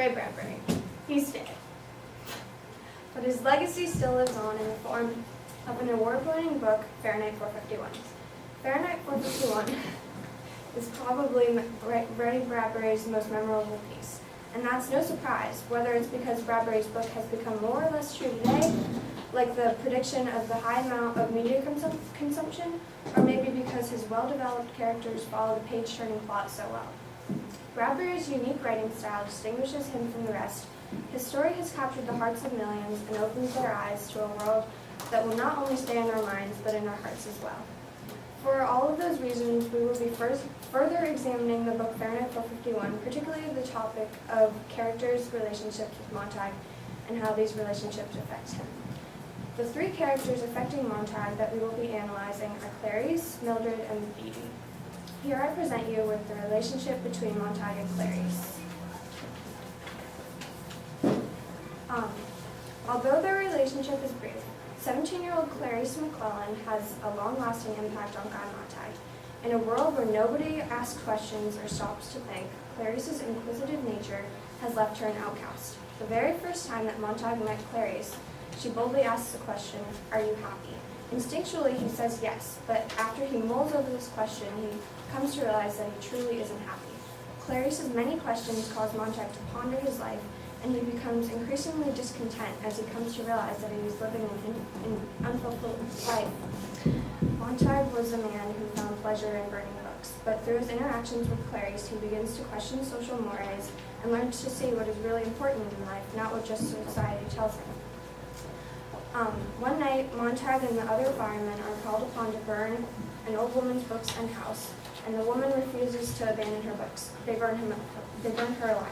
Ray Bradbury. He's dead. But his legacy still lives on in the form of an award-winning book, Fahrenheit 451. Fahrenheit 451 is probably Ray Bradbury's most memorable piece. And that's no surprise, whether it's because Bradbury's book has become more or less true today, like the prediction of the high amount of media consumption, or maybe because his well-developed characters follow the page-turning plot so well. Bradbury's unique writing style distinguishes him from the rest. His story has captured the hearts of millions and opens their eyes to a world that will not only stay in our minds, but in our hearts as well. For all of those reasons, we will be further examining the book Fahrenheit 451, particularly the topic of characters' relationships with Montag and how these relationships affect him. The three characters affecting Montag that we will be analyzing are Clarice, Mildred, and Beatty. Here I present you with the relationship between Montag and Clarice. Although their relationship is brief, 17-year-old Clarice McClellan has a long-lasting impact on Guy Montag. In a world where nobody asks questions or stops to think, Clarice's inquisitive nature has left her an outcast. The very first time that Montag met Clarice, she boldly asks the question, "Are you happy?" Instinctually, he says yes, but after he mulls over this question, he comes to realize that he truly isn't happy. Clarice's many questions cause Montag to ponder his life, and he becomes increasingly discontent as he comes to realize that he is living an unfulfilled life. Montag was a man who found pleasure in burning books, but through his interactions with Clarice, he begins to question social mores and learns to see what is really important in life, not what just society tells him. One night, Montag and the other firemen are called upon to burn an old woman's books and house, and the woman refuses to abandon her books. They burn her alive.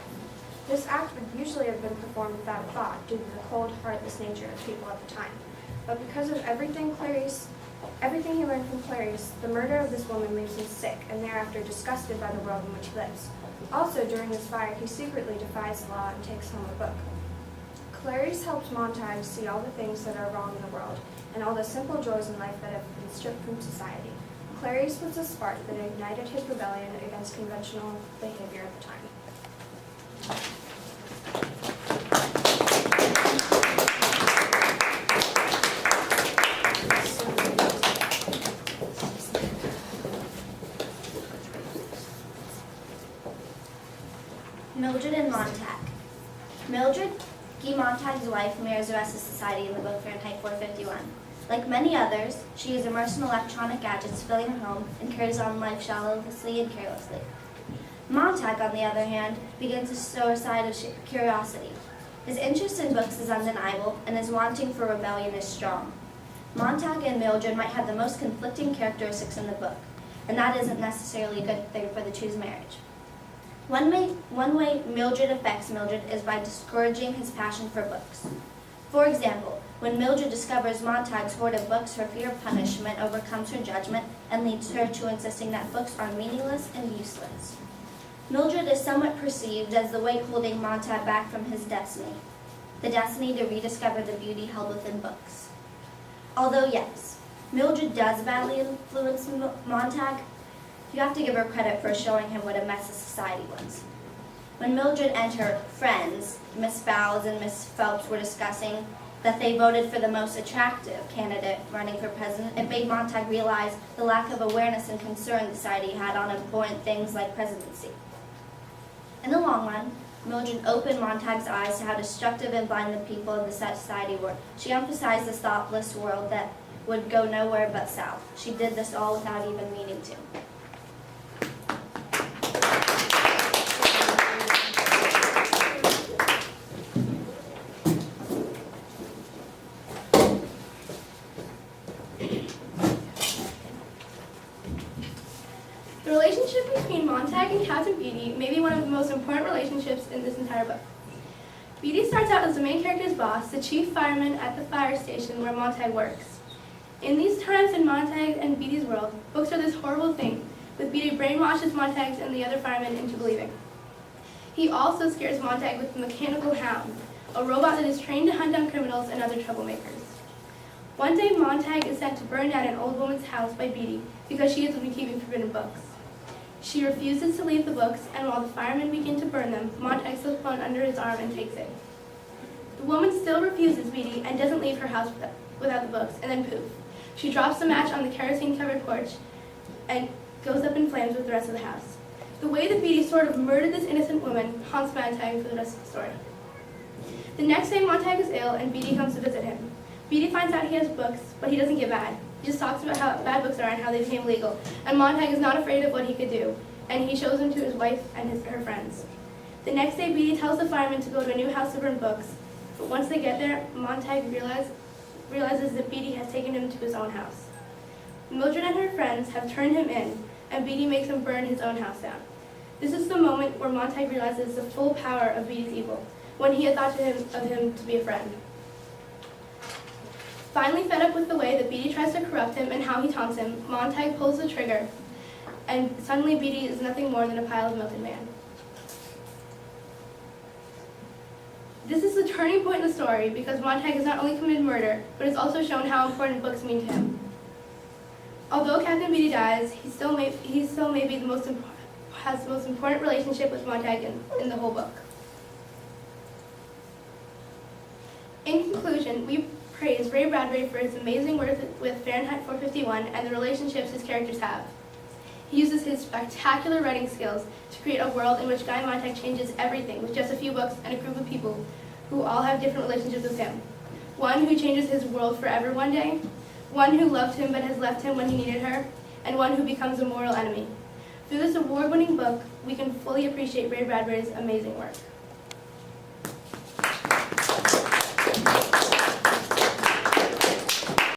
This act would usually have been performed without a thought due to the cold, heartless nature of people at the time. But because of everything he learned from Clarice, the murder of this woman leaves him sick and thereafter disgusted by the world in which he lives. Also, during this fire, he secretly defies the law and takes home a book. Clarice helps Montag see all the things that are wrong in the world and all the simple joys in life that have been stripped from society. Clarice was the spark that ignited his rebellion against conventional behavior at the time. Mildred and Montag. Mildred, Guy Montag's wife, mirrors the rest of society in the book Fahrenheit 451. Like many others, she is immersed in electronic gadgets filling her home and carries on life shallowly and carelessly. Montag, on the other hand, begins to show a side of curiosity. His interest in books is undeniable, and his wanting for rebellion is strong. Montag and Mildred might have the most conflicting characteristics in the book, and that isn't necessarily a good thing for the two's marriage. One way Mildred affects Mildred is by discouraging his passion for books. For example, when Mildred discovers Montag's hoard of books, her fear of punishment overcomes her judgment and leads her to insisting that books are meaningless and useless. Mildred is somewhat perceived as the weight holding Montag back from his destiny, the destiny to rediscover the beauty held within books. Although yes, Mildred does badly influence Montag, you have to give her credit for showing him what a mess of society was. When Mildred and her friends, Miss Fowles and Miss Phelps, were discussing that they voted for the most attractive candidate running for president, it made Montag realize the lack of awareness and concern society had on important things like presidency. In the long run, Mildred opened Montag's eyes to how destructive and blind the people of the society were. She emphasized this thoughtless world that would go nowhere but south. She did this all without even meaning to. The relationship between Montag and Captain Beatty may be one of the most important relationships in this entire book. Beatty starts out as the main character's boss, the chief fireman at the fire station where Montag works. In these times in Montag and Beatty's world, books are this horrible thing, with Beatty brainwashes Montag and the other firemen into believing. He also scares Montag with the mechanical hound, a robot that is trained to hunt down criminals and other troublemakers. One day, Montag is sent to burn down an old woman's house by Beatty because she has been keeping forbidden books. She refuses to leave the books, and while the firemen begin to burn them, Montag slips one under his arm and takes it. The woman still refuses Beatty and doesn't leave her house without the books, and then poof. She drops the match on the kerosene-covered porch and goes up in flames with the rest of the house. The way that Beatty sort of murdered this innocent woman haunts Montag for the rest of the story. The next day, Montag is ill, and Beatty comes to visit him. Beatty finds out he has books, but he doesn't get mad. He just talks about how bad books are and how they became legal, and Montag is not afraid of what he could do, and he shows them to his wife and her friends. The next day, Beatty tells the firemen to go to a new house to burn books, but once they get there, Montag realizes that Beatty has taken him to his own house. Mildred and her friends have turned him in, and Beatty makes him burn his own house down. This is the moment where Montag realizes the full power of Beatty's evil, when he had thought of him to be a friend. Finally fed up with the way that Beatty tries to corrupt him and how he taunts him, Montag pulls the trigger, and suddenly Beatty is nothing more than a pile of melted man. This is the turning point in the story because Montag has not only committed murder, but has also shown how important books mean to him. Although Captain Beatty dies, he still may be has the most important relationship with Montag in the whole book. In conclusion, we praise Ray Bradbury for his amazing work with Fahrenheit 451 and the relationships his characters have. He uses his spectacular writing skills to create a world in which Guy Montag changes everything with just a few books and a group of people who all have different relationships with him. One who changes his world forever one day, one who loved him but has left him when he needed her, and one who becomes a mortal enemy. Through this award-winning book, we can fully appreciate Ray Bradbury's amazing work.